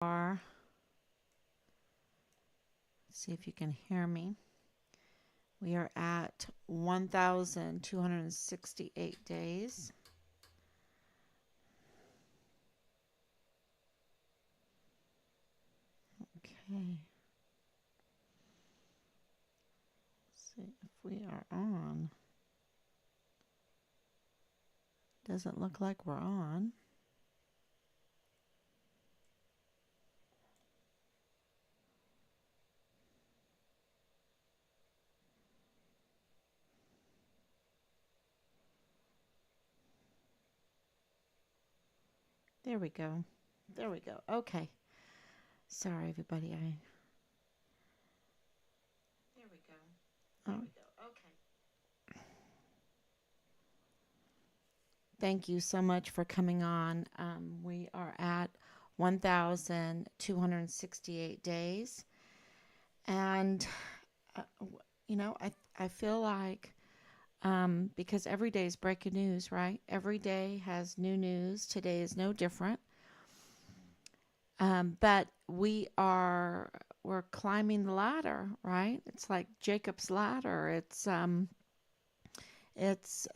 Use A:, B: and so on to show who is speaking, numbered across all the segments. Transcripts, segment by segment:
A: Let's see if you can hear me. We are at 1,268 days. Okay. Let's see if we are on. Doesn't look like we're on. There we go. There we go. Okay. Sorry, everybody. There we go. There we go. Okay. Thank you so much for coming on. We are at 1,268 days. And, uh, I feel like because every day is breaking news, right? Every day has new news. Today is no different. But we're climbing the ladder, right? It's like Jacob's ladder. It's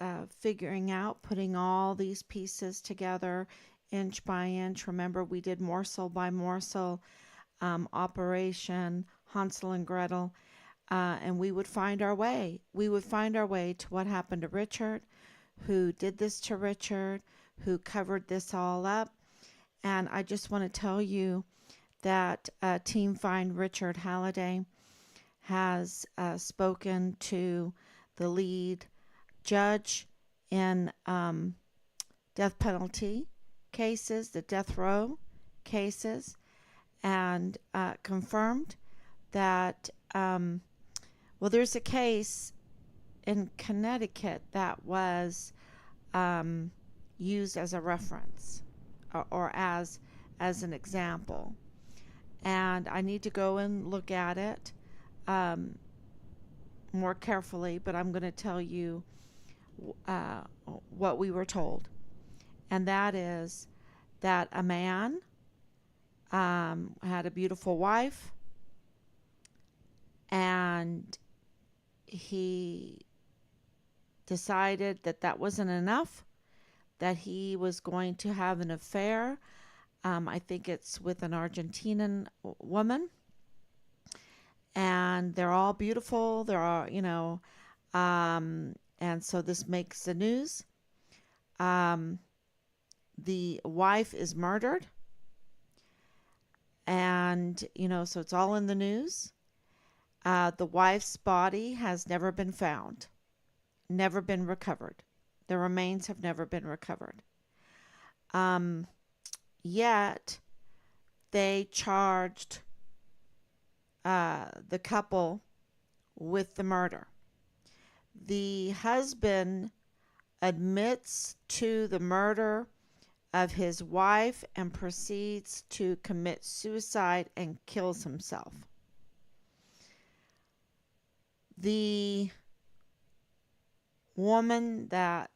A: figuring out, putting all these pieces together inch by inch. Remember, we did morsel by morsel, Operation Hansel and Gretel, and we would find our way. We would find our way to what happened to Richard, who did this to Richard, who covered this all up. And I just want to tell you that Team Find Richard Halliday has spoken to the lead judge in death penalty cases, the death row cases, and confirmed that, there's a case in Connecticut that was used as a reference or as an example. And I need to go and look at it more carefully, but I'm going to tell you uh, what we were told. And that is that a man had a beautiful wife, and he decided that that wasn't enough, that he was going to have an affair. I think it's with an Argentinian woman, and they're all beautiful. They're all, and so this makes the news. Um, the wife is murdered, and, so it's all in the news. The wife's body has never been found, never been recovered. The remains have never been recovered. Yet they charged the couple with the murder. The husband admits to the murder of his wife and proceeds to commit suicide and kills himself. The woman that,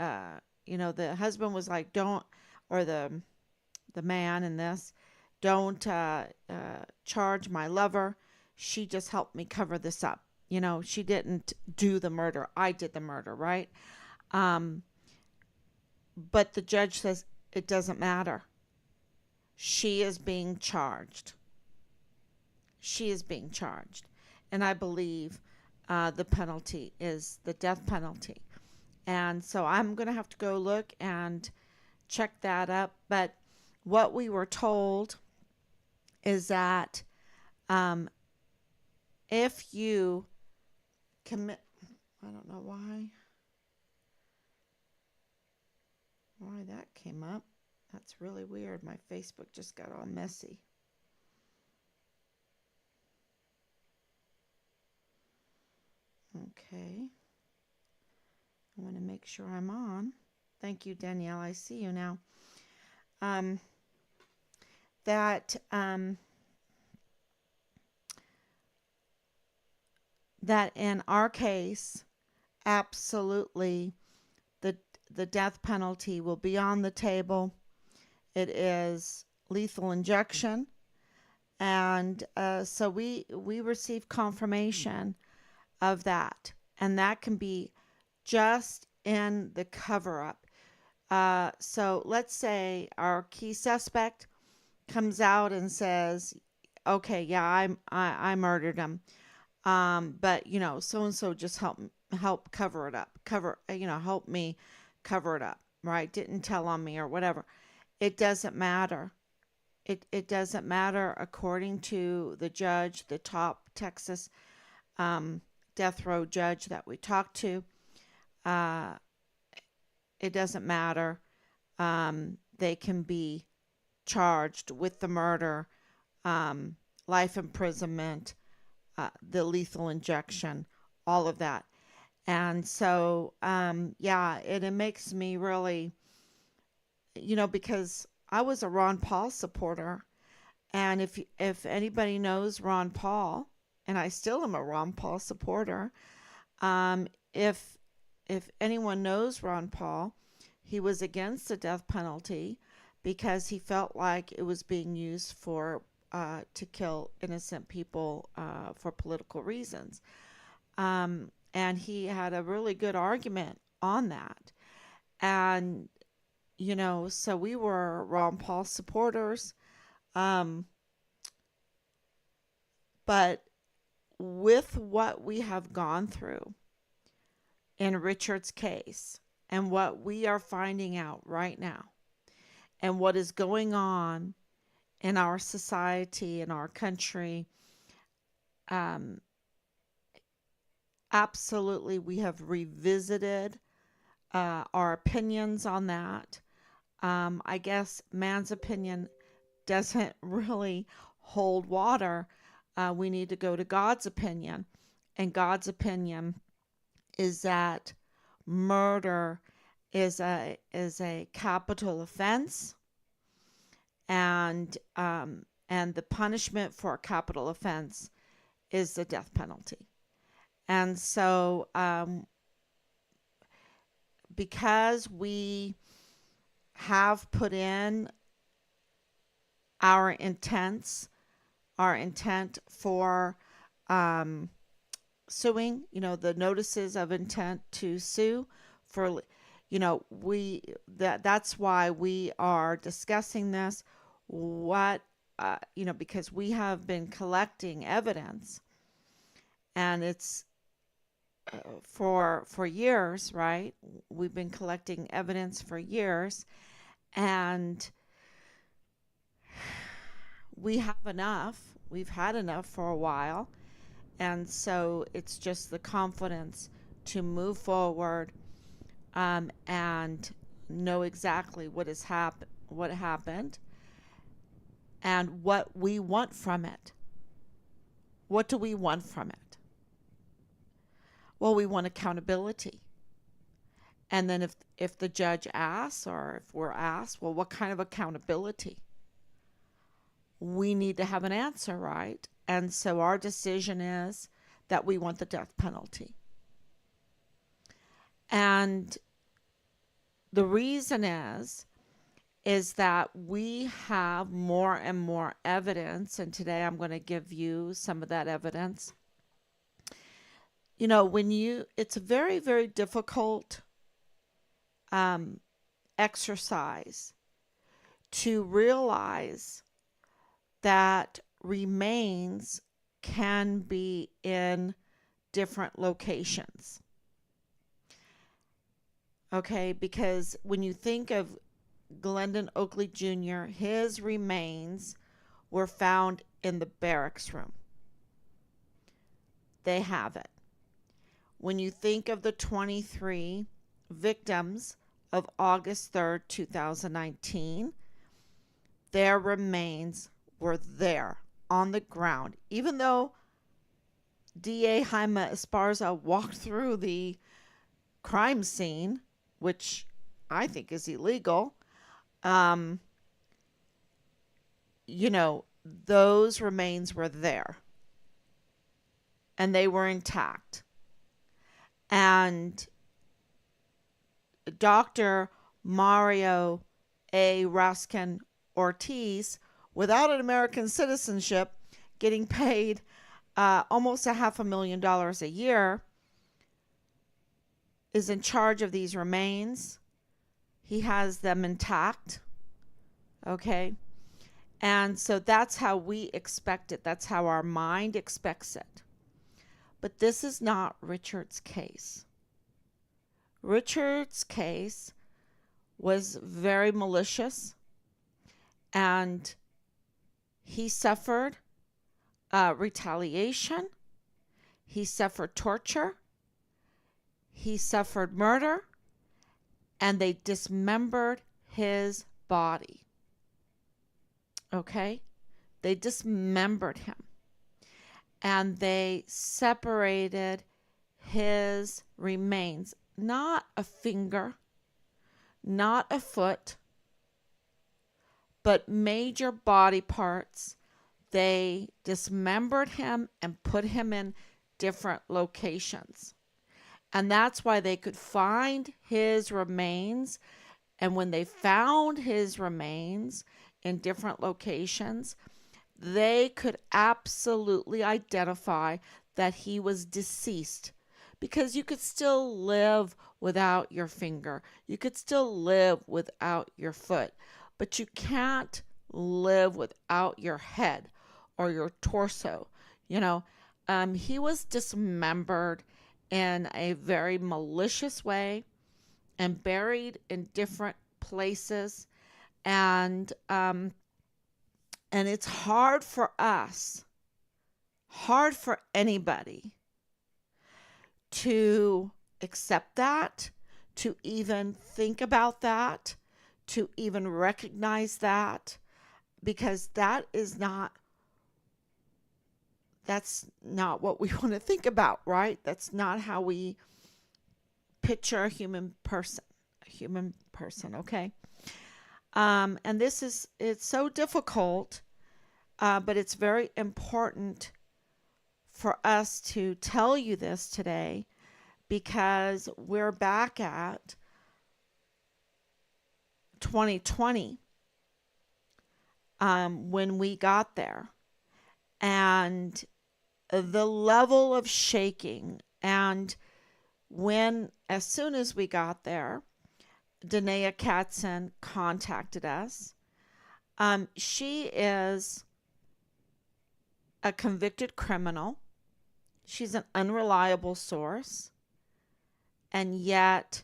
A: the husband was like, don't, or the man in this, don't charge my lover. She just helped me cover this up. She didn't do the murder. I did the murder, right? But the judge says it doesn't matter. She is being charged. She is being charged. And I believe the penalty is the death penalty. And so I'm going to have to go look and check that up. But what we were told is that if you commit, I don't know why that came up. That's really weird. My Facebook just got all messy. Okay. I want to make sure I'm on. Thank you, Danielle. I see you now. That in our case, absolutely, the death penalty will be on the table. It is lethal injection. And so we received confirmation of that. And that can be just in the cover up. So let's say our key suspect comes out and says, "Okay, yeah, I murdered him, but so and so just help cover it up, help me cover it up, right? Didn't tell on me or whatever." It doesn't matter. It doesn't matter according to the judge, the top Texas um, death row judge that we talked to. Uh, it doesn't matter. They can be charged with the murder, um, life imprisonment, the lethal injection, all of that. And so, yeah, it makes me really, because I was a Ron Paul supporter. And if anybody knows Ron Paul, and I still am a Ron Paul supporter, um, if if anyone knows Ron Paul, he was against the death penalty because he felt like it was being used to kill innocent people for political reasons. And he had a really good argument on that. And so we were Ron Paul supporters. Um, but with what we have gone through in Richard's case and what we are finding out right now and what is going on in our society, in our country, um, absolutely we have revisited our opinions on that. I guess man's opinion doesn't really hold water. We need to go to God's opinion. And God's opinion is that murder is a capital offense, and the punishment for a capital offense is the death penalty. And so, because we have put in our intents, our intent for suing, the notices of intent to sue for, that's why we are discussing this. What, because we have been collecting evidence, and it's for years, right? We've been collecting evidence for years, and we have enough. We've had enough for a while. And so it's just the confidence to move forward, and know exactly what happened, and what we want from it. What do we want from it? Well, we want accountability. And then if the judge asks, or if we're asked, well, what kind of accountability? We need to have an answer, right? And so our decision is that we want the death penalty. And the reason is that we have more and more evidence, and today I'm going to give you some of that evidence. It's a very, very difficult exercise to realize that remains can be in different locations. Okay, because when you think of Glendon Oakley Jr., his remains were found in the barracks room. They have it. When you think of the 23 victims of August 3rd, 2019, their remains were there on the ground. Even though DA Jaime Esparza walked through the crime scene, which I think is illegal, those remains were there. And they were intact. And Dr. Mario A. Raskin Ortiz without an American citizenship, getting paid almost $500,000 a year, is in charge of these remains. He has them intact. Okay. And so that's how we expect it. That's how our mind expects it. But this is not Richard's case. Richard's case was very malicious, and he suffered retaliation. He suffered torture. He suffered murder, and they dismembered his body. Okay? They dismembered him, and they separated his remains. Not a finger, not a foot, but major body parts. They dismembered him and put him in different locations. And that's why they could find his remains. And when they found his remains in different locations, they could absolutely identify that he was deceased. Because you could still live without your finger. You could still live without your foot. But you can't live without your head or your torso. He was dismembered in a very malicious way and buried in different places. And it's hard for us, hard for anybody to accept that, to even think about that, to even recognize that, because that's not what we want to think about, right? That's not how we picture a human person, okay? And it's so difficult, but it's very important for us to tell you this today, because we're back at 2020 when we got there, and the level of shaking. And as soon as we got there, Danae Katzen contacted us. She is a convicted criminal. She's an unreliable source. And yet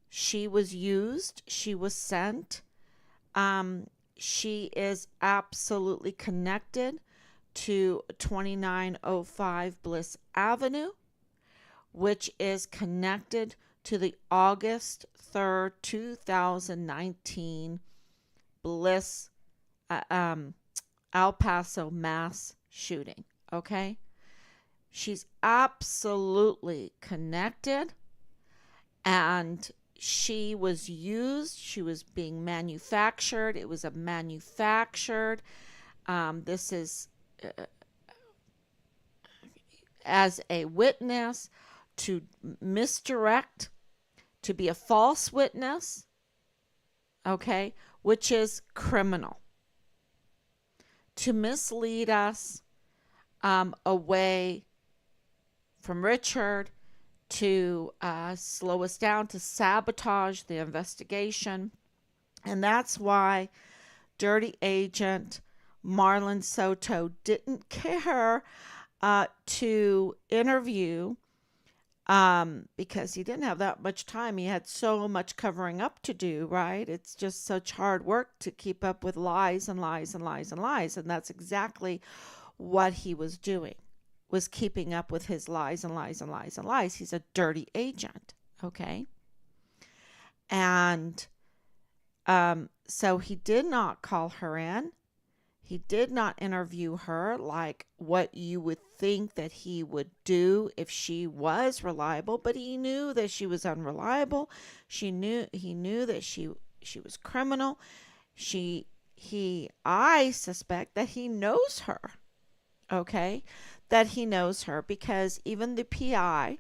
A: she was used. She was sent. She is absolutely connected to 2905 Bliss Avenue, which is connected to the August 3rd, 2019 Bliss, El Paso mass shooting. Okay? She's absolutely connected, and she was used. She was being manufactured. It was a manufactured. This is as a witness, to misdirect, to be a false witness, okay, which is criminal. To mislead us away from Richard, to slow us down, to sabotage the investigation. And that's why Dirty Agent Marlon Soto didn't care to interview, because he didn't have that much time. He had so much covering up to do, right? It's just such hard work to keep up with lies and lies and lies and lies. And that's exactly what he was doing, was keeping up with his lies and lies and lies and lies. He's a dirty agent, okay? And so he did not call her in. He did not interview her like what you would think that he would do if she was reliable, but he knew that she was unreliable. He knew that she was criminal. I suspect that he knows her. Okay? That he knows her, because even the PI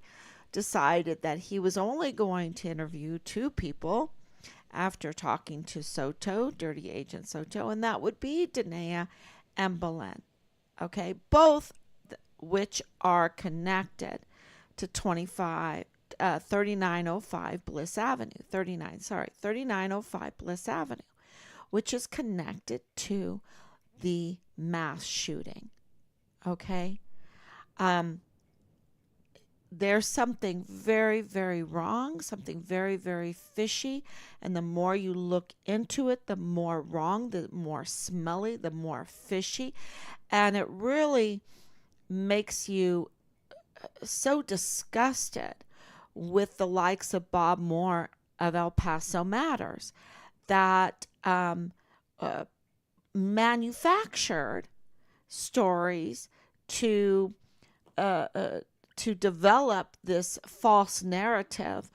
A: decided that he was only going to interview 2 people, after talking to Soto, Dirty Agent Soto, and that would be Danae and Belen. Okay, both which are connected to 3905 Bliss Avenue, 3905 Bliss Avenue, which is connected to the mass shooting. Okay. There's something very, very wrong, something very, very fishy. And the more you look into it, the more wrong, the more smelly, the more fishy. And it really makes you so disgusted with the likes of Bob Moore of El Paso Matters that manufactured stories to develop this false narrative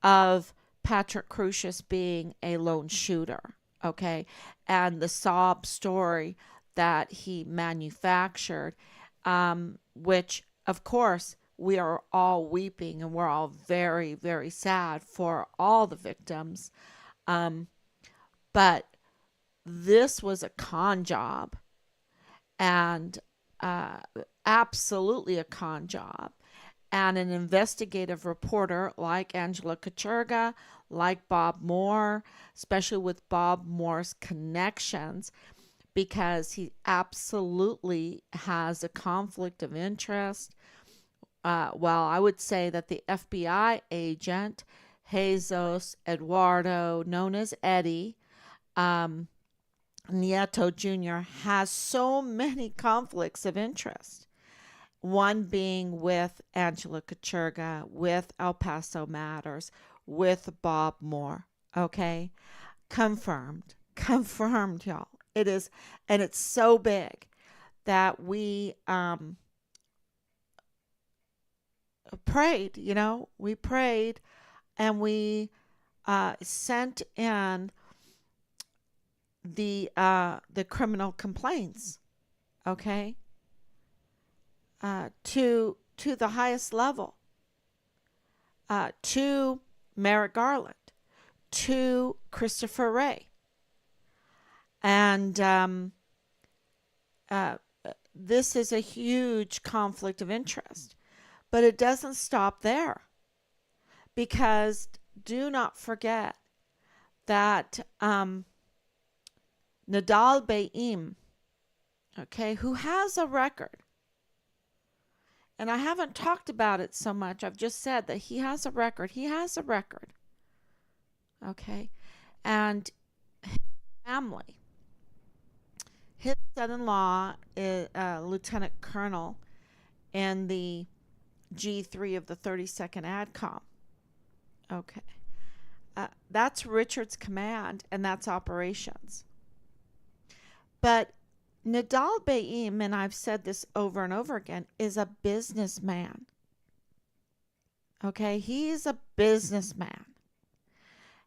A: of Patrick Crucius being a lone shooter, okay, and the sob story that he manufactured, which of course we are all weeping and we're all very, very sad for all the victims, but this was a con job, and absolutely a con job. And an investigative reporter like Angela Kacherga, like Bob Moore, especially with Bob Moore's connections, because he absolutely has a conflict of interest. Well, I would say that the FBI agent, Jesus Eduardo, known as Eddie, Nieto Jr., has so many conflicts of interest. One being with Angela Kacherga, with El Paso Matters, with Bob Moore. Okay? Confirmed. Confirmed, y'all. It is, and it's so big that we prayed, we prayed, and we sent in the criminal complaints, okay, to the highest level, to Merrick Garland, to Christopher Wray, and this is a huge conflict of interest. But it doesn't stop there, because do not forget that Nadal Baim, okay, who has a record, and I haven't talked about it so much. I've just said that he has a record. He has a record, okay, and his family, his son-in-law is a lieutenant colonel in the G3 of the 32nd ADCOM. Okay. That's Richard's command, and that's operations. But Nadal Baim, and I've said this over and over again, is a businessman. Okay? He's a businessman.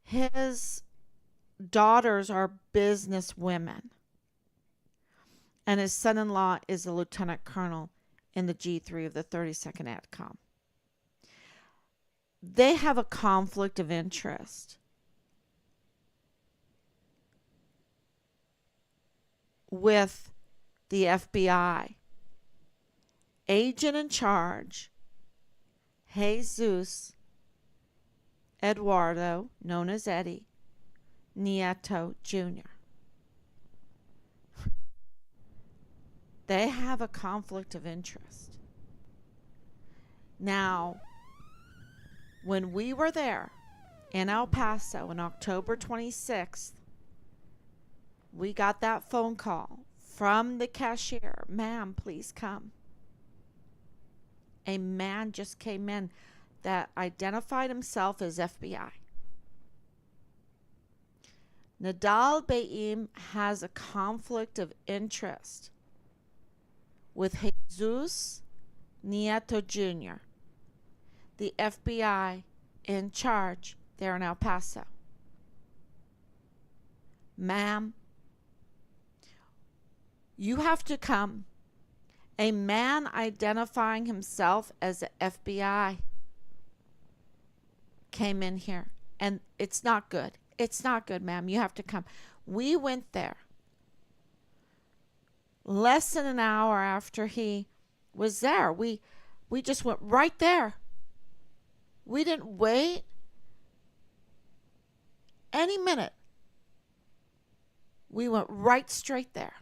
A: His daughters are business women. And his son-in-law is a lieutenant colonel in the G3 of the 32nd ADCOM. They have a conflict of interest with the FBI. Agent in charge, Jesus Eduardo, known as Eddie, Nieto Jr. They have a conflict of interest. Now, when we were there in El Paso on October 26th, we got that phone call from the cashier. Ma'am, please come. A man just came in that identified himself as FBI. Nadal Baim has a conflict of interest with Jesus Nieto Jr., the FBI in charge there in El Paso. Ma'am, you have to come. A man identifying himself as the FBI came in here, and it's not good. It's not good, ma'am. You have to come. We went there less than an hour after he was there. We just went right there. We didn't wait any minute. We went right straight there.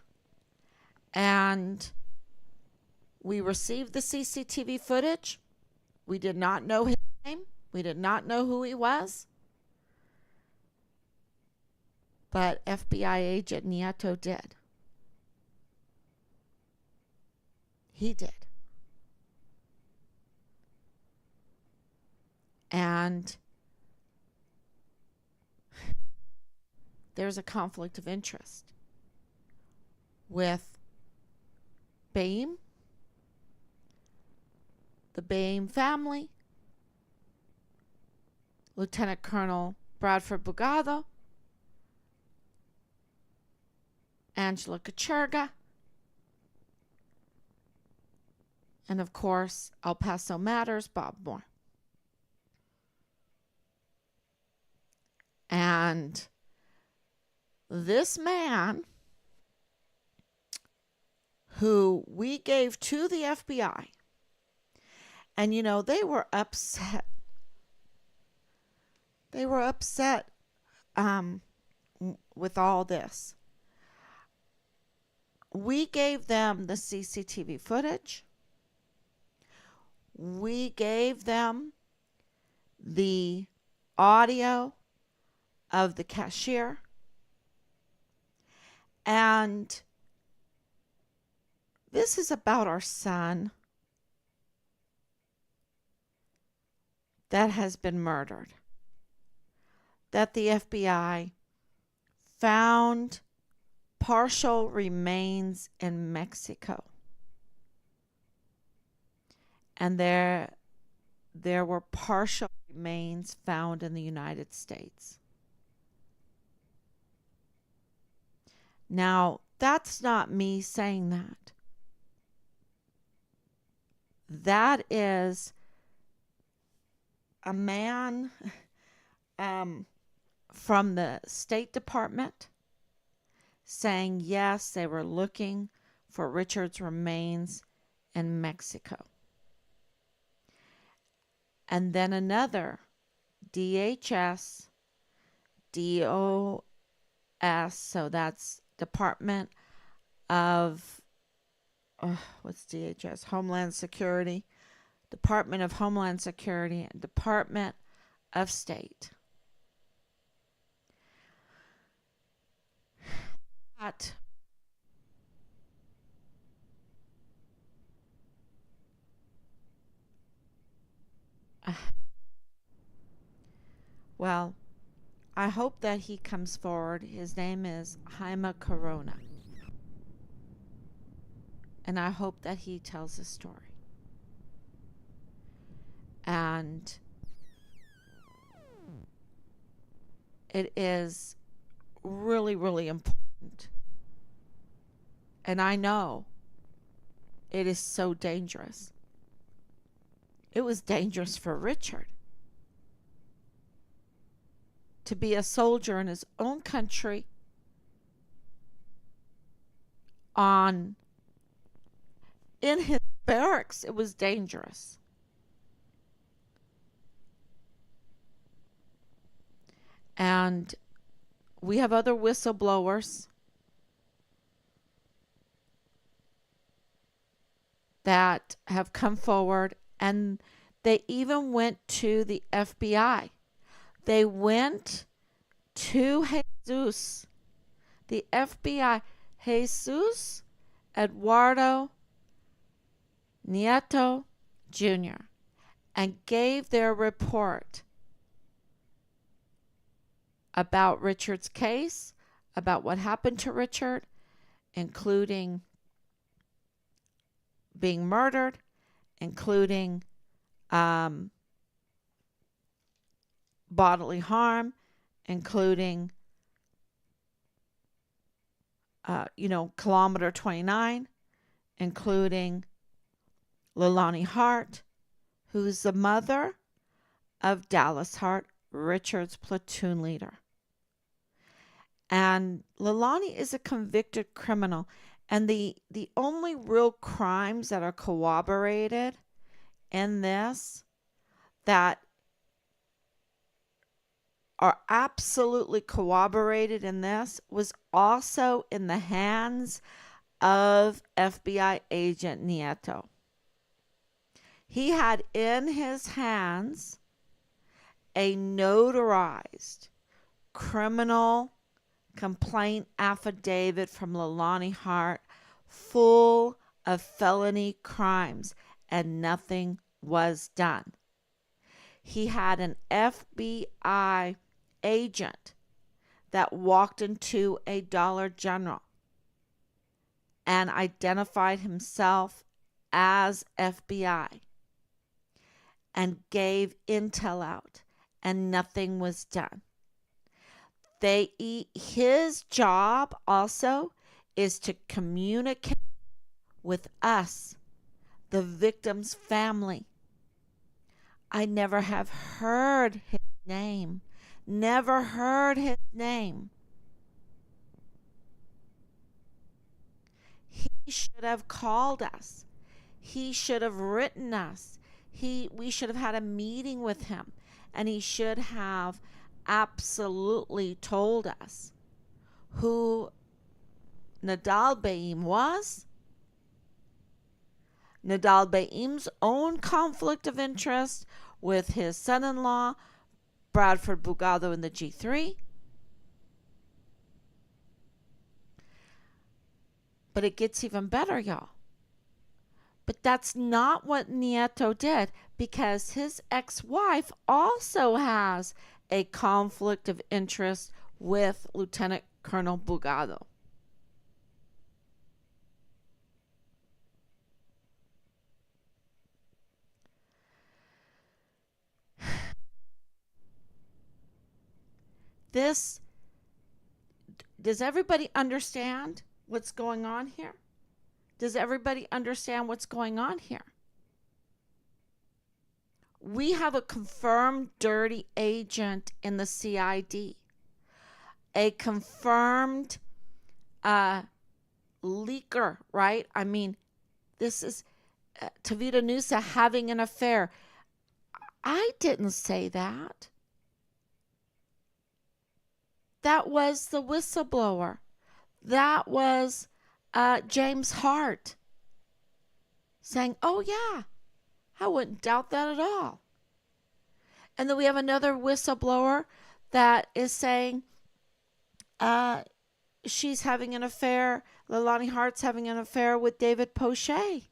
A: And we received the CCTV footage. We did not know his name. We did not know who he was. But FBI agent Nieto did. He did. And there's a conflict of interest with Baim, the Baim family, Lieutenant Colonel Bradford Bugado, Angela Kacherga, and of course, El Paso Matters, Bob Moore. And this man, who we gave to the FBI, and they were upset. They were upset with all this. We gave them the CCTV footage. We gave them the audio of the cashier. And this is about our son that has been murdered, that the FBI found partial remains in Mexico. And there were partial remains found in the United States. Now, that's not me saying that. That is a man from the State Department saying, yes, they were looking for Richard's remains in Mexico. And then another DHS, DOS, so that's Department of, what's DHS? Homeland Security, Department of Homeland Security, and Department of State. Well, I hope that he comes forward. His name is Jaime Corona. And I hope that he tells his story. And it is really, really important. And I know it is so dangerous. It was dangerous for Richard to be a soldier in his own country in his barracks. It was dangerous. And we have other whistleblowers that have come forward, and they even went to the FBI. They went to Jesus, the FBI, Jesus Eduardo Nieto Jr., and gave their report about Richard's case, about what happened to Richard, including being murdered, including bodily harm, including Kilometer 29, including Leilani Hart, who's the mother of Dallas Hart, Richard's platoon leader. And Leilani is a convicted criminal. And the only real crimes that are corroborated in this, that are absolutely corroborated in this, was also in the hands of FBI agent Nieto. He had in his hands a notarized criminal complaint affidavit from Leilani Hart, full of felony crimes, and nothing was done. He had an FBI agent that walked into a Dollar General and identified himself as FBI and gave intel out, and nothing was done. His job also is to communicate with us, the victim's family. I never have heard his name. Never heard his name. He should have called us. He should have written us. We should have had a meeting with him, and he should have absolutely told us who Nadal Baim was, Nadal Baim's own conflict of interest with his son-in-law, Bradford Bugado, in the G3. But it gets even better, y'all. But that's not what Nieto did, because his ex-wife also has a conflict of interest with Lieutenant Colonel Bugado. Does everybody understand what's going on here? Does everybody understand what's going on here? We have a confirmed dirty agent in the CID, a confirmed leaker, right? I mean, this is Tavita Nusa having an affair. I didn't say that. That was the whistleblower. That was James Hart saying, oh, yeah, I wouldn't doubt that at all. And then we have another whistleblower that is saying she's having an affair, Leilani Hart's having an affair with David Poche.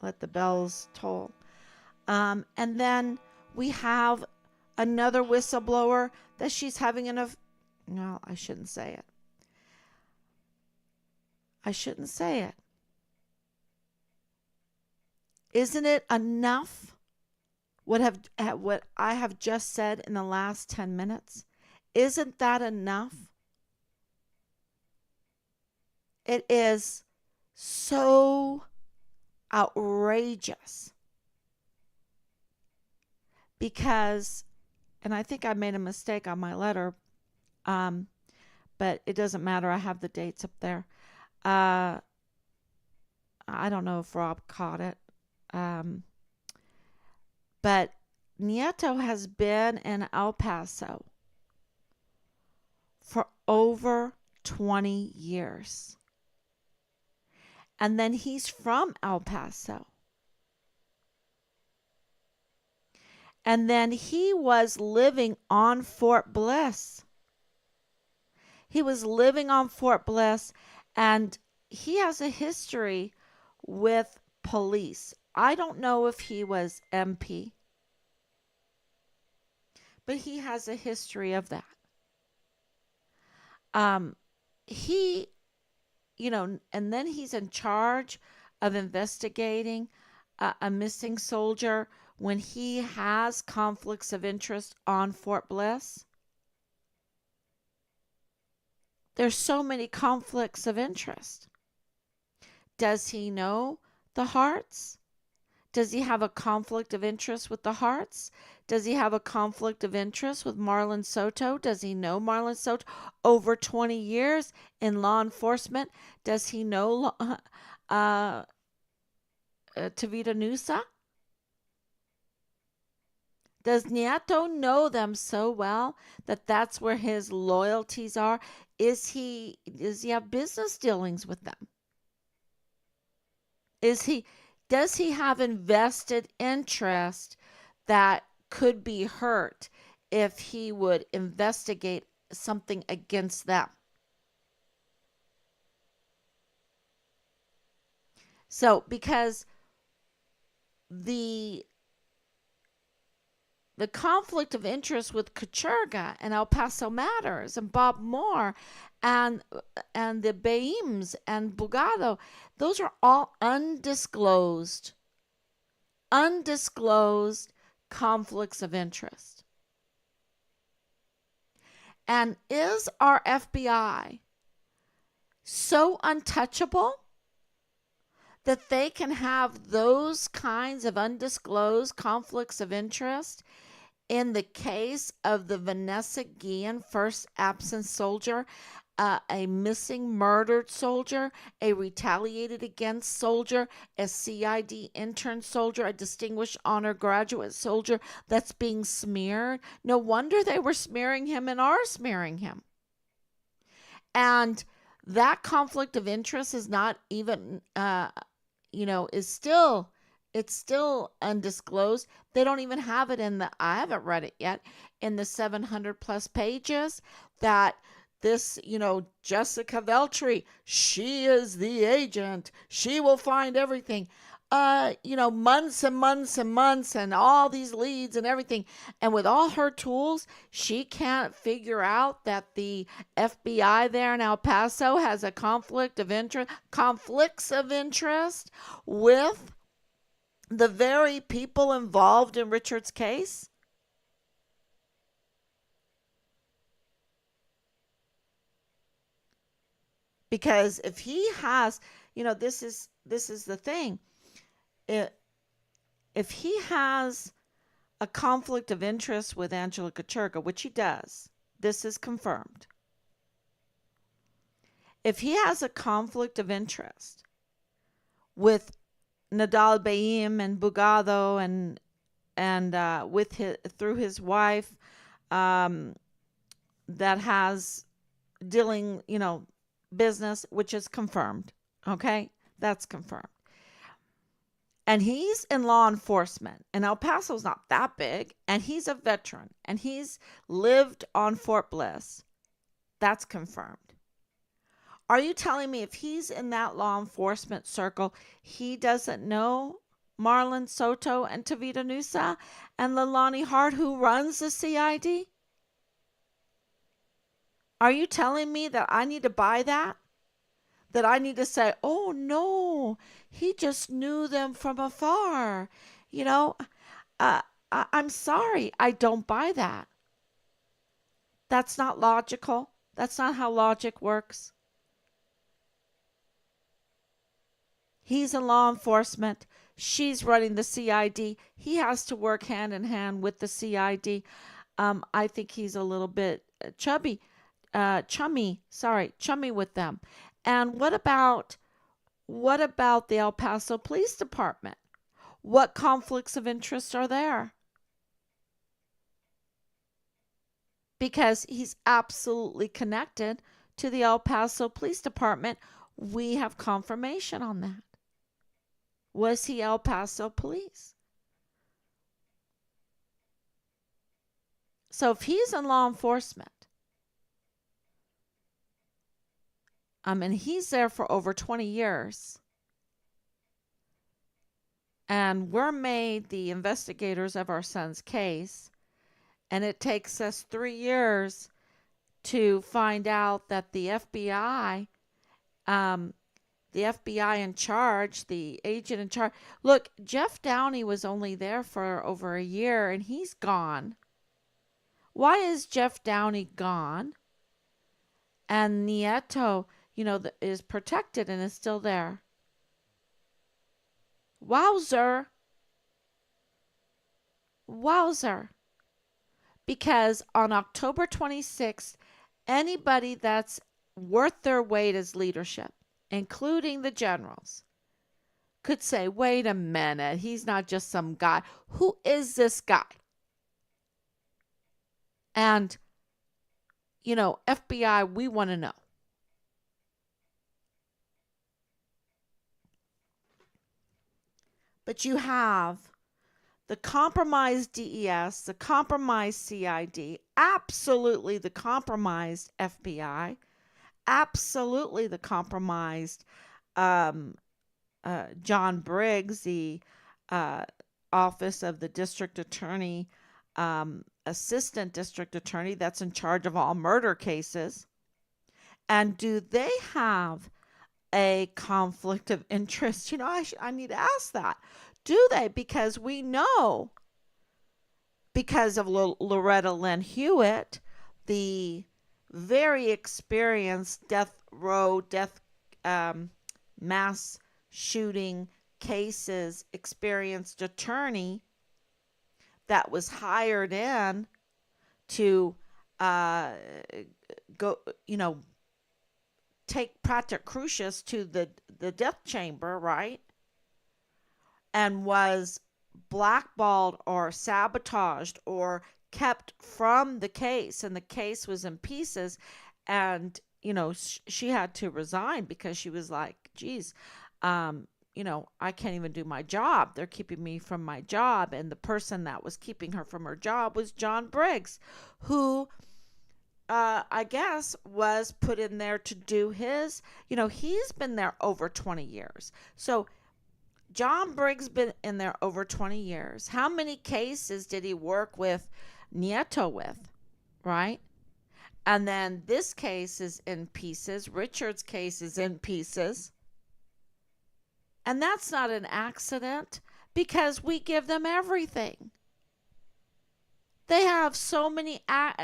A: Let the bells toll. And then we have another whistleblower that she's having an affair. No, I shouldn't say it. I shouldn't say it. Isn't it enough what I have just said in the last 10 minutes? Isn't that enough? It is so outrageous because, and I think I made a mistake on my letter, but it doesn't matter. I have the dates up there. I don't know if Rob caught it. But Nieto has been in El Paso for over 20 years. And then he's from El Paso. And then he was living on Fort Bliss. He was living on Fort Bliss, and he has a history with police. I don't know if he was MP, but he has a history of that. He, and then he's in charge of investigating a missing soldier when he has conflicts of interest on Fort Bliss. There's so many conflicts of interest. Does he know the Harts? Does he have a conflict of interest with the Harts? Does he have a conflict of interest with Marlon Soto? Does he know Marlon Soto over 20 years in law enforcement? Does he know Tavita Nusa? Does Nieto know them so well that that's where his loyalties are? Does he have business dealings with them? Is he does he have invested interest that could be hurt if he would investigate something against them? So because the the conflict of interest with Kachurga and El Paso Matters and Bob Moore and the Baims and Bugado, those are all undisclosed conflicts of interest. And is our FBI so untouchable that they can have those kinds of undisclosed conflicts of interest in the case of the Vanessa Guillen first absent soldier, a missing murdered soldier, a retaliated against soldier, a CID intern soldier, a distinguished honor graduate soldier that's being smeared? No wonder they were smearing him and are smearing him. And that conflict of interest is not even is still it's still undisclosed. They don't even have it in the I haven't read it yet in the 700 plus pages that this, Jessica Veltri, she is the agent. She will find everything. Months and months and months and all these leads and everything. And with all her tools, she can't figure out that the FBI there in El Paso has a conflicts of interest with the very people involved in Richard's case. Because if he has, this is the thing. It, if he has a conflict of interest with Angela Kachurga, which he does, this is confirmed. If he has a conflict of interest with Nadal Baim and Bugado and with through his wife, that has dealing, business, which is confirmed. Okay, that's confirmed. And he's in law enforcement, and El Paso's not that big, and he's a veteran, and he's lived on Fort Bliss. That's confirmed. Are you telling me if he's in that law enforcement circle, he doesn't know Marlon Soto and Tavita Nusa and Leilani Hart, who runs the CID? Are you telling me that I need to buy that? That I need to say, oh no, he just knew them from afar. You know, I'm sorry, I don't buy that. That's not logical. That's not how logic works. He's in law enforcement. She's running the CID. He has to work hand in hand with the CID. I think he's a little bit chummy with them. And what about the El Paso Police Department? What conflicts of interest are there? Because he's absolutely connected to the El Paso Police Department. We have confirmation on that. Was he El Paso Police? So if he's in law enforcement, and he's there for over 20 years, and we're made the investigators of our son's case, and it takes us 3 years to find out that the FBI in charge, the agent in charge. Look, Jeff Downey was only there for over a year and he's gone. Why is Jeff Downey gone? And Nieto, is protected and is still there. Wowzer. Wowzer. Because on October 26th, anybody that's worth their weight as leadership, including the generals, could say, wait a minute, he's not just some guy. Who is this guy? And, FBI, we want to know. But you have the compromised DES, the compromised CID, absolutely the compromised FBI, absolutely the compromised um, John Briggs, the uh, Office of the District Attorney, Assistant District Attorney that's in charge of all murder cases. And do they have a conflict of interest? I need to ask that. Do they? Because we know, because of Loretta Lynn Hewitt, the very experienced mass shooting cases experienced attorney that was hired in to go, take Patrick Crucius to the death chamber, right? And was blackballed or sabotaged or kept from the case, and the case was in pieces. And she had to resign because she was like, geez, I can't even do my job. They're keeping me from my job. And the person that was keeping her from her job was John Briggs, who I guess was put in there to do his, he's been there over 20 years. So John Briggs been in there over 20 years. How many cases did he work with Nieto with, right? And then this case is in pieces. Richard's case is in pieces. And that's not an accident because we give them everything. They have so many.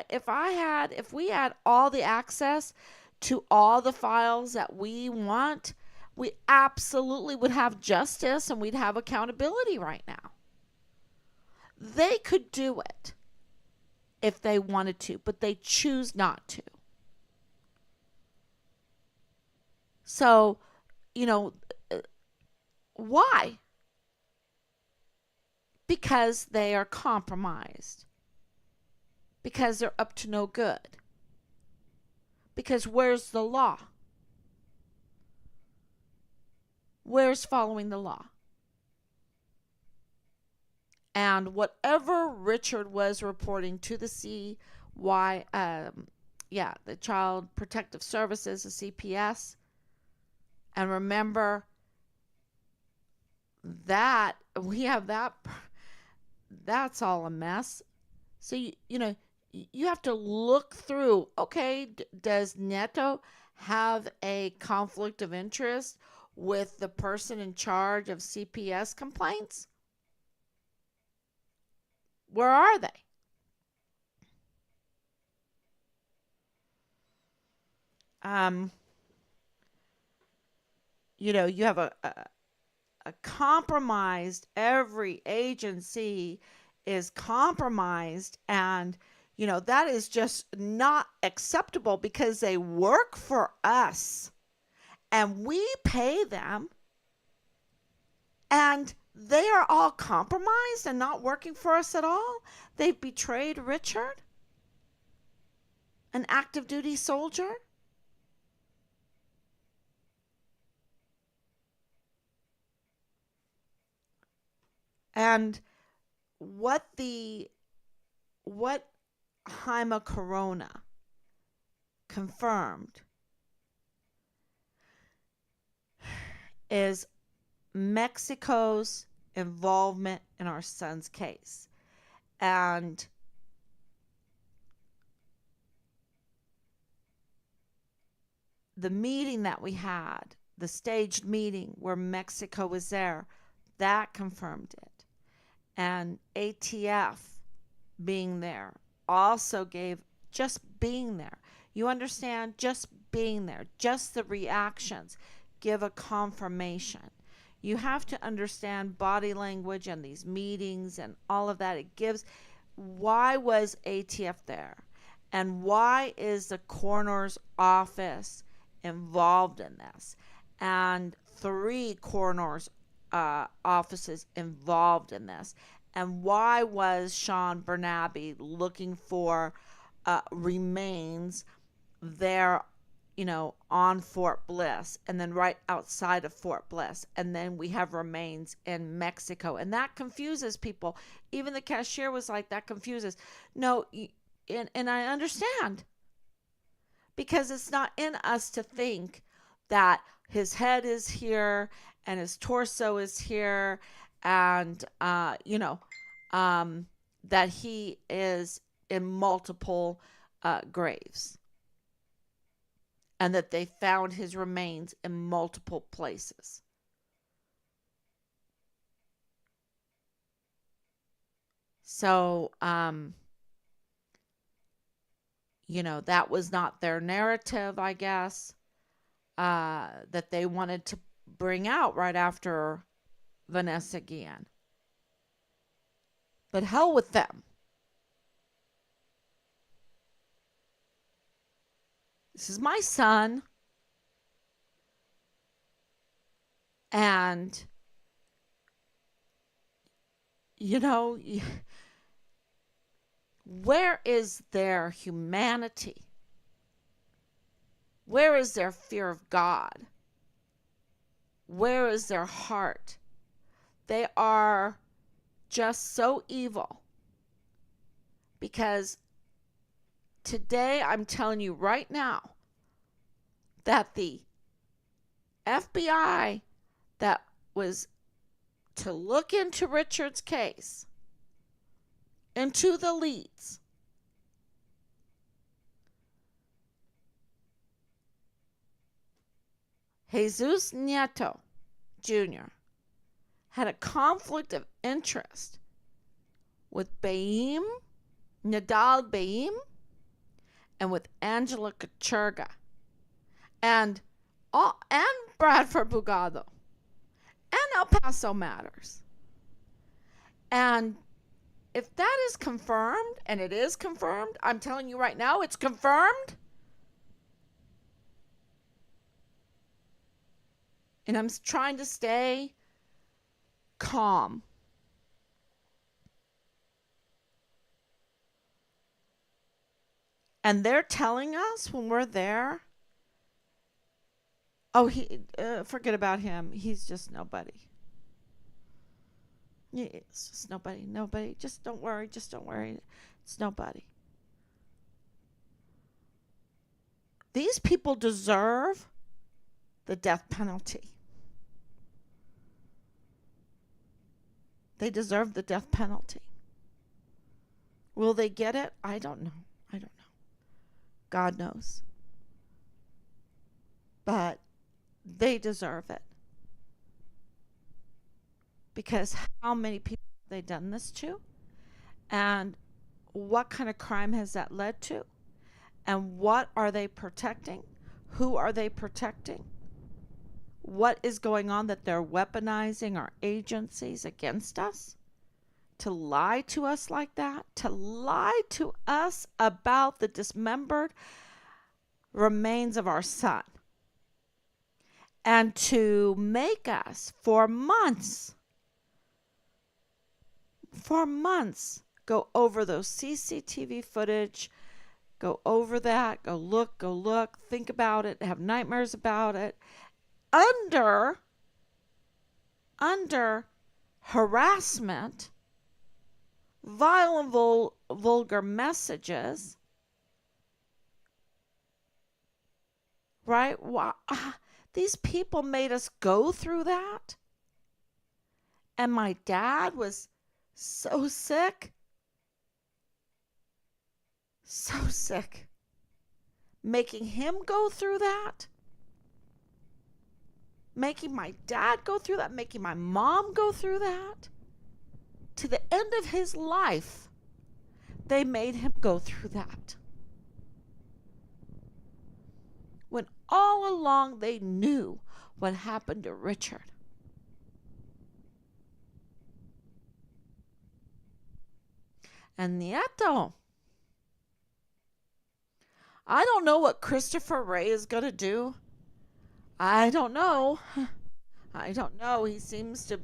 A: If we had all the access to all the files that we want, we absolutely would have justice and we'd have accountability right now. They could do it if they wanted to, but they choose not to. So, why? Because they are compromised. Because they're up to no good. Because where's the law? Where's following the law? And whatever Richard was reporting to the the Child Protective Services, the CPS, and remember that we have that's all a mess. So you have to look through, okay, does Neto have a conflict of interest with the person in charge of CPS complaints? Where are they? You have a compromised, every agency is compromised, and that is just not acceptable because they work for us and we pay them, and they are all compromised and not working for us at all. They've betrayed Richard, an active duty soldier. And what Jaime Corona confirmed is Mexico's involvement in our son's case. And the meeting that we had, the staged meeting where Mexico was there, that confirmed it. And ATF being there also gave, just being there. You understand? Just being there, just the reactions give a confirmation. You have to understand body language and these meetings and all of that. It gives, why was ATF there? And why is the coroner's office involved in this? And 3 coroner's offices involved in this? And why was Sean Bernabe looking for remains there, on Fort Bliss, and then right outside of Fort Bliss, and then we have remains in Mexico, and that confuses people. Even the cashier was like, that confuses. No, and I understand, because it's not in us to think that his head is here and his torso is here, and that he is in multiple graves, and that they found his remains in multiple places. So, that was not their narrative, I guess, that they wanted to bring out right after Vanessa Guillen. But hell with them. This is my son. And, where is their humanity? Where is their fear of God? Where is their heart? They are just so evil. Because today, I'm telling you right now, that the FBI that was to look into Richard's case, into the leads, Jesus Nieto Jr. had a conflict of interest with Nadal Baim, and with Angela Kachurga, and Bradford Bugado, and El Paso Matters. And if that is confirmed, and it is confirmed, I'm telling you right now, it's confirmed. And I'm trying to stay calm. And they're telling us when we're there, oh, forget about him. He's just nobody. Yeah, it's just nobody. Nobody. Just don't worry. Just don't worry. It's nobody. These people deserve the death penalty. They deserve the death penalty. Will they get it? I don't know. God knows. But they deserve it. Because how many people have they done this to? And what kind of crime has that led to? And what are they protecting? Who are they protecting? What is going on that they're weaponizing our agencies against us? To lie to us like that? To lie to us about the dismembered remains of our son? And to make us, for months, go over those CCTV footage, go over that, go look, think about it, have nightmares about it, under harassment, vile and vulgar messages, right? These people made us go through that. And my dad was so sick. Making him go through that. Making my dad go through that. Making my mom go through that. To the end of his life, they made him go through that. When all along they knew what happened to Richard. And Nieto, I don't know what Christopher Ray is going to do. I don't know. I don't know. He seems to,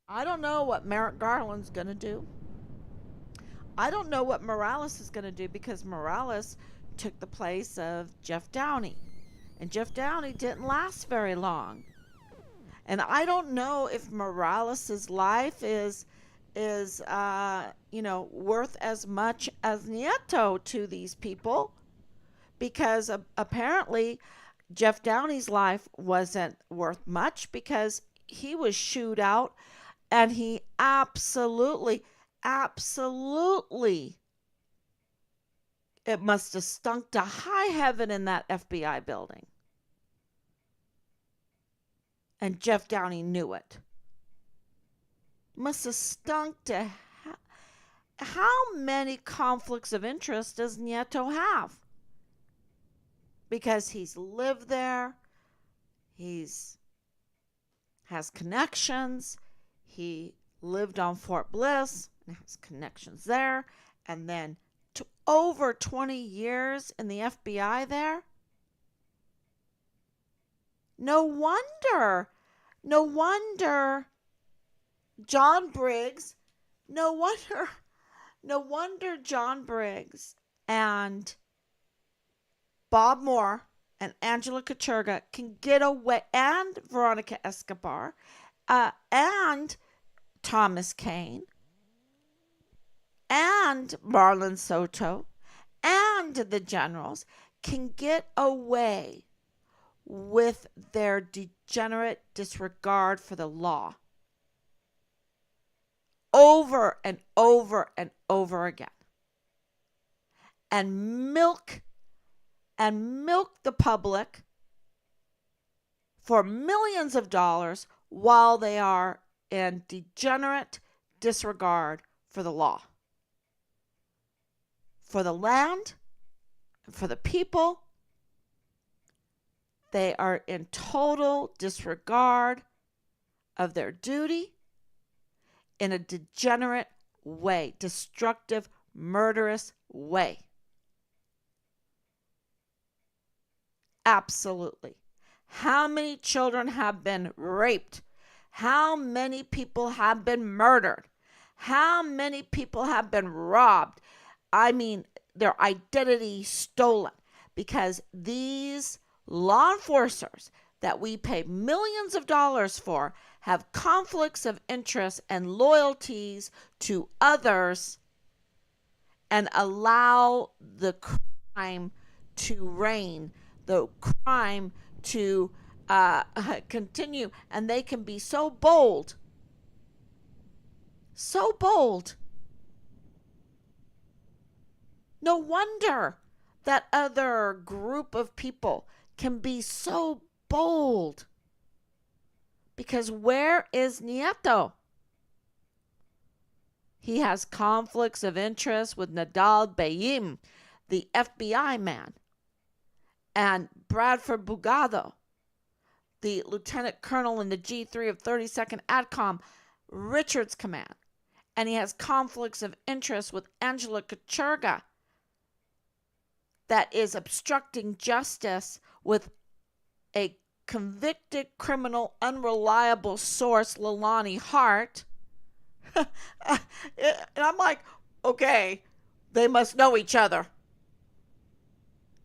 A: I don't know what Merrick Garland's going to do. I don't know what Morales is going to do because Morales took the place of Jeff Downey. And Jeff Downey didn't last very long. And I don't know if Morales's life is worth as much as Nieto to these people because apparently Jeff Downey's life wasn't worth much because he was shooed out and he absolutely, it must have stunk to high heaven in that FBI building. And Jeff Downey knew it. Must have stunk to how many conflicts of interest does Nieto have? Because he's lived there, he's has connections, he lived on Fort Bliss and has connections there, and then to over 20 years in the FBI there. No wonder John Briggs, no wonder John Briggs and Bob Moore and Angela Kacherga can get away, and Veronica Escobar, and Thomas Kane, and Marlon Soto, and the generals can get away with their degenerate disregard for the law over and over and over again, and milk the public for millions of dollars while they are in degenerate disregard for the law, for the land, for the people. They are in total disregard of their duty in a degenerate way, destructive, murderous way. Absolutely. How many children have been raped? How many people have been murdered? How many people have been robbed? I mean, their identity stolen because these law enforcers that we pay millions of dollars for have conflicts of interest and loyalties to others and allow the crime to reign, the crime to continue. And they can be so bold. No wonder that other group of people can be so bold. Because where is Nieto? He has conflicts of interest with Nadal Bayim, the FBI man, and Bradford Bugado, the lieutenant colonel in the G3 of 32nd ADCOM, Richard's command. And he has conflicts of interest with Angela Kacherga, that is obstructing justice with a convicted criminal, unreliable source, Leilani Hart. And I'm like, okay, they must know each other.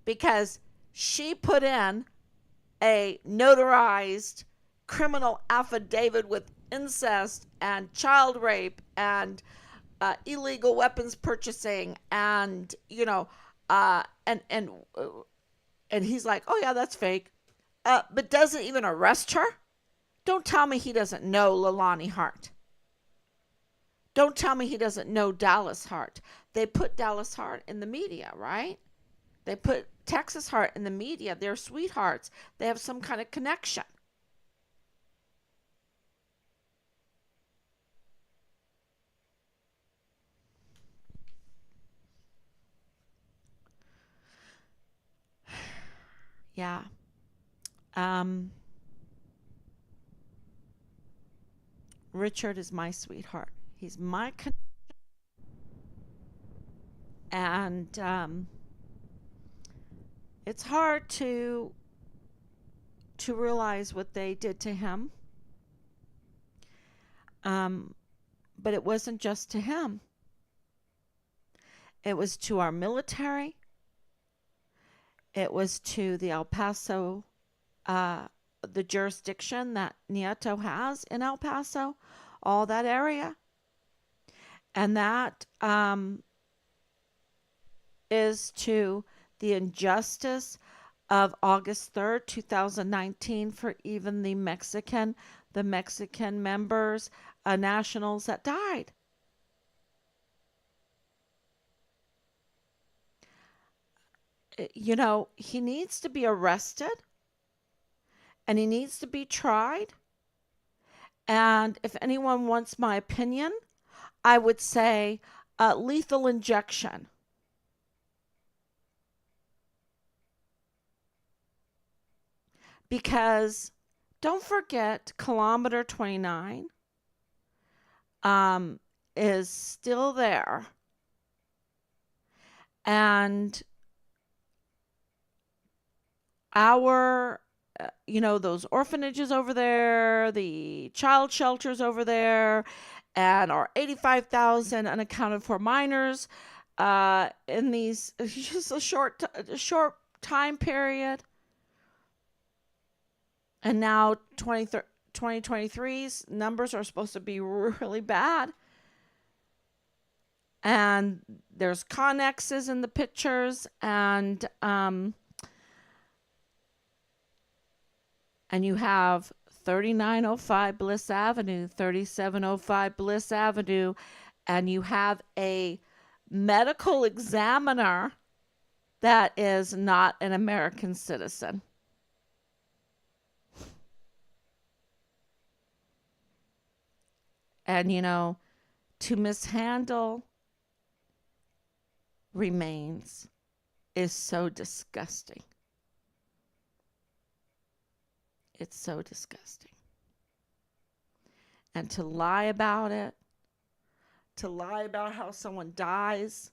A: Because she put in a notarized criminal affidavit with incest and child rape and illegal weapons purchasing and, and he's like, oh yeah, that's fake. But doesn't even arrest her? Don't tell me he doesn't know Leilani Hart. Don't tell me he doesn't know Dallas Hart. They put Dallas Hart in the media, right? They put Texas Hart in the media. They're sweethearts. They have some kind of connection. Yeah. Richard is my sweetheart. He's my connection. And it's hard to realize what they did to him. Um, but it wasn't just to him. It was to our military. It was to the El Paso, uh, the jurisdiction that Nieto has in El Paso, all that area. And that is to the injustice of August 3rd, 2019, for even the Mexican members, nationals that died. He needs to be arrested and he needs to be tried. And if anyone wants my opinion, I would say lethal injection. Because don't forget, kilometer 29 um, is still there. And our, those orphanages over there, the child shelters over there, and our 85,000 unaccounted for minors in these just a short time period. And now 2023's numbers are supposed to be really bad. And there's connexes in the pictures, and you have 3905 Bliss Avenue, 3705 Bliss Avenue, and you have a medical examiner that is not an American citizen. And, to mishandle remains is so disgusting. It's so disgusting. And to lie about it, to lie about how someone dies,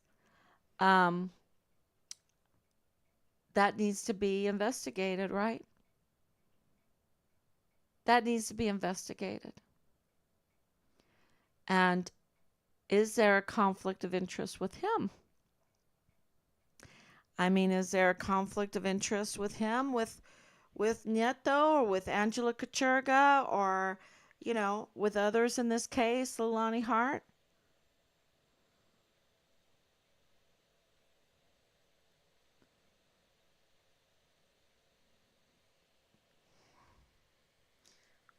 A: that needs to be investigated, right? That needs to be investigated. And is there a conflict of interest with him? I mean, is there a conflict of interest with him, with Nieto, or with Angela Kachurga, or, with others in this case, Leilani Hart?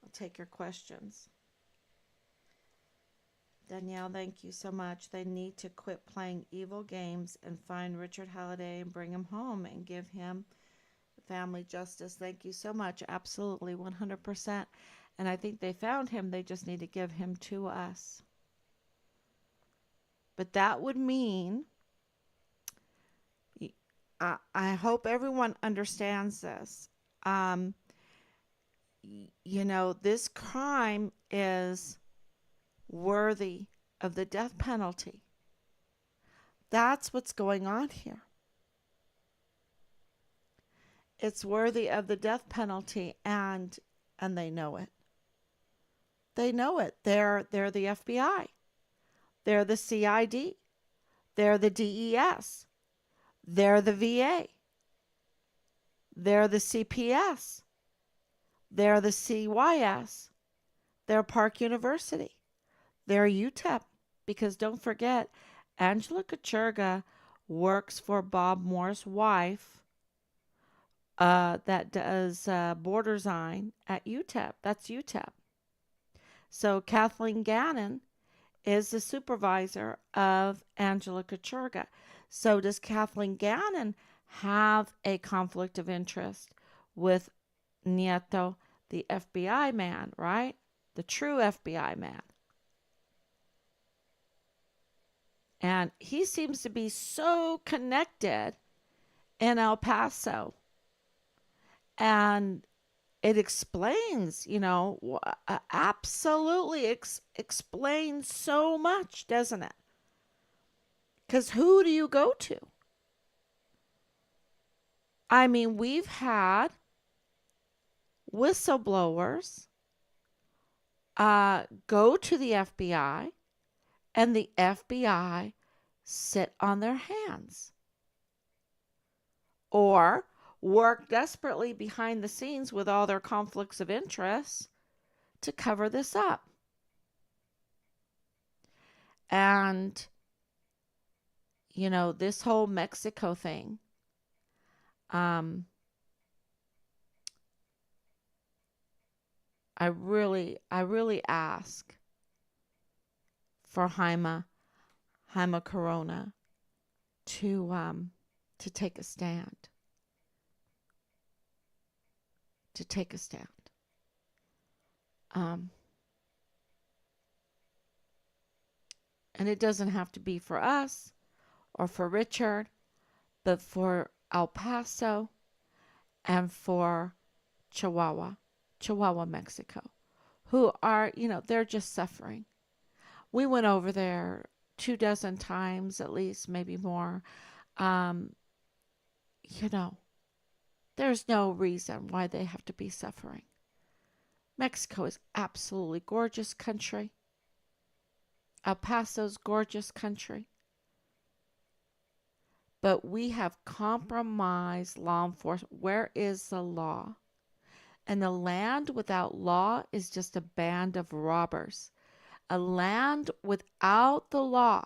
A: I'll take your questions. Danielle, thank you so much. They need to quit playing evil games and find Richard Halliday and bring him home and give him family justice. Thank you so much. Absolutely, 100%. And I think they found him. They just need to give him to us. But that would mean, I hope everyone understands this. This crime is worthy of the death penalty. That's what's going on here. It's worthy of the death penalty, and they know it. They know it. They're the FBI. They're the CID. They're the DES. They're the VA. They're the CPS. They're the CYS. They're Park University. They're UTEP. Because don't forget, Angela Kachurga works for Bob Moore's wife that does border design at UTEP. That's UTEP. So Kathleen Gannon is the supervisor of Angela Kachurga. So does Kathleen Gannon have a conflict of interest with Nieto, the FBI man, right? The true FBI man. And he seems to be so connected in El Paso. And it explains, absolutely explains so much, doesn't it? Because who do you go to? I mean, we've had whistleblowers go to the FBI, and the FBI sit on their hands or work desperately behind the scenes with all their conflicts of interest to cover this up. And, this whole Mexico thing, um, I really ask for Jaime Corona to take a stand, to take a stand. Um, and it doesn't have to be for us or for Richard, but for El Paso and for Chihuahua, Mexico, who are, they're just suffering. We went over there 2 dozen times at least, maybe more. Um, you know, there's no reason why they have to be suffering. Mexico is absolutely gorgeous country. El Paso's gorgeous country. But we have compromised law enforcement. Where is the law? And a land without law is just a band of robbers. A land without the law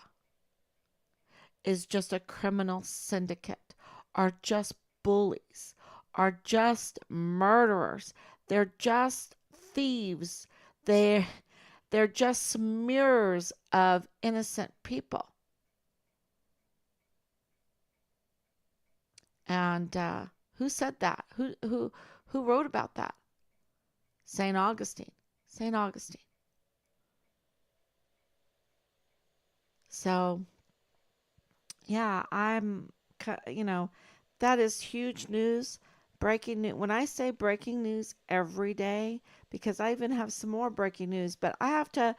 A: is just a criminal syndicate, are just bullies, are just murderers. They're just thieves. They're, they're just smears of innocent people. And who said that? Who wrote about that? St. Augustine. St. Augustine. So, yeah, that is huge news. Breaking news. When I say breaking news every day, because I even have some more breaking news, but I have to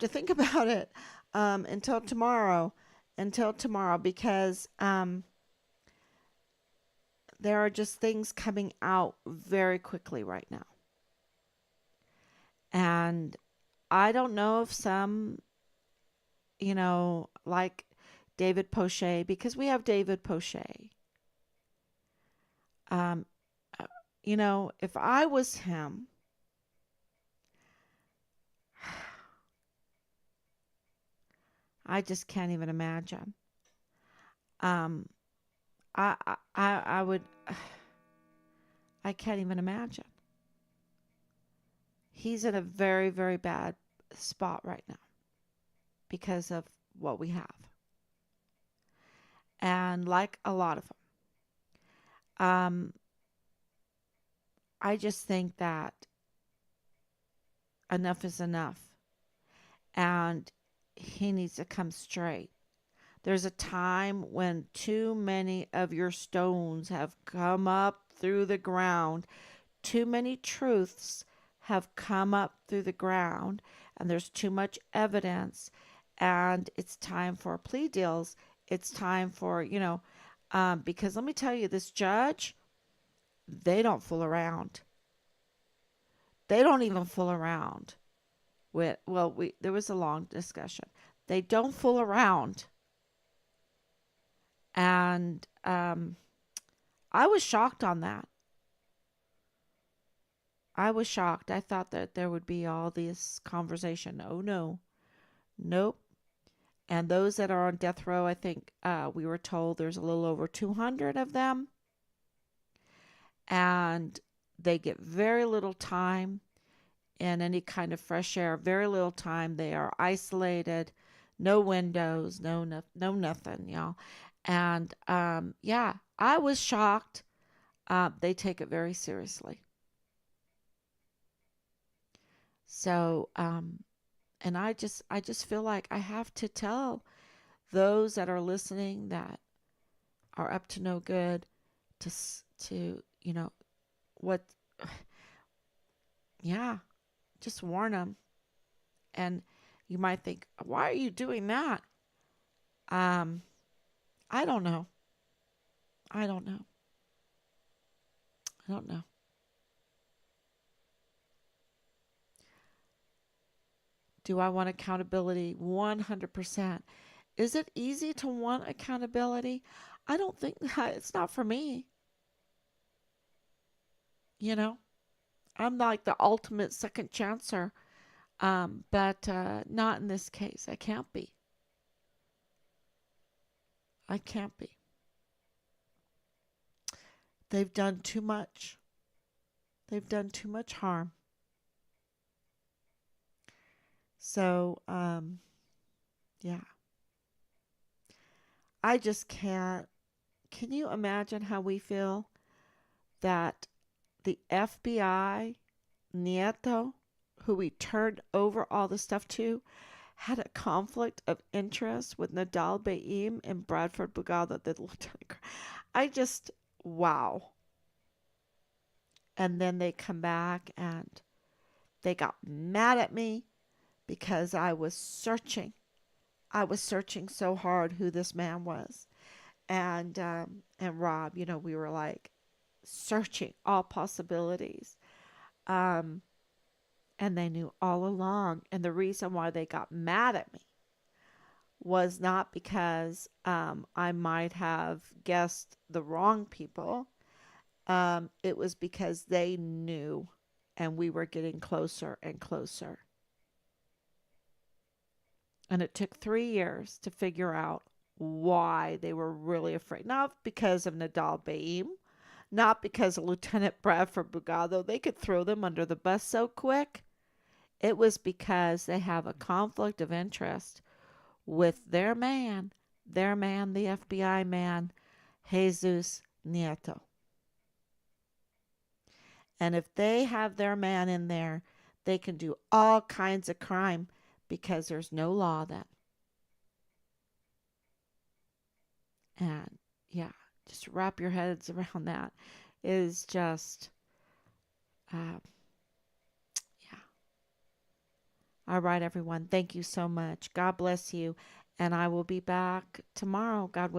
A: think about it until tomorrow. Until tomorrow, because there are just things coming out very quickly right now. And I don't know if some, like David Poche, because we have David Poche. Um, if I was him, I just can't even imagine. Um, I would, I can't even imagine. He's in a very, very bad spot right now because of what we have. And like a lot of them, I just think that enough is enough and he needs to come straight. There's a time when too many of your stones have come up through the ground. Too many truths have come up through the ground, and there's too much evidence. And it's time for plea deals. It's time for, because let me tell you, this judge, they don't fool around. They don't even fool around with, well, there was a long discussion. They don't fool around. And I was shocked on that. I was shocked. I thought that there would be all this conversation. Oh, no. Nope. And those that are on death row, I think we were told there's a little over 200 of them. And they get very little time in any kind of fresh air, very little time. They are isolated, no windows, no nothing, y'all. And yeah, I was shocked. They take it very seriously. So, and I just feel like I have to tell those that are listening that are up to no good to what, yeah, just warn them. And you might think, why are you doing that? Um, I don't know. I don't know. I don't know. Do I want accountability? 100%. Is it easy to want accountability? I don't think it's not for me. You know, I'm like the ultimate second chancer, but not in this case. I can't be. I can't be. They've done too much. They've done too much harm. So, yeah, I just can't. Can you imagine how we feel that the FBI, Nieto, who we turned over all the stuff to, had a conflict of interest with Nadal Baim and Bradford Bugada, the lieutenant. I just, wow. And then they come back and they got mad at me because I was searching. I was searching so hard who this man was. And Rob, we were like searching all possibilities. Um, and they knew all along. And the reason why they got mad at me was not because I might have guessed the wrong people. It was because they knew, and we were getting closer and closer. And it took 3 years to figure out why they were really afraid. Not because of Nadal Baim, not because of Lieutenant Bradford Bugado. They could throw them under the bus so quick. It was because they have a conflict of interest with their man, the FBI man, Jesus Nieto. And if they have their man in there, they can do all kinds of crime because there's no law then. And yeah, just wrap your heads around that is just, uh, yeah. All right, everyone. Thank you so much. God bless you. And I will be back tomorrow. God willing.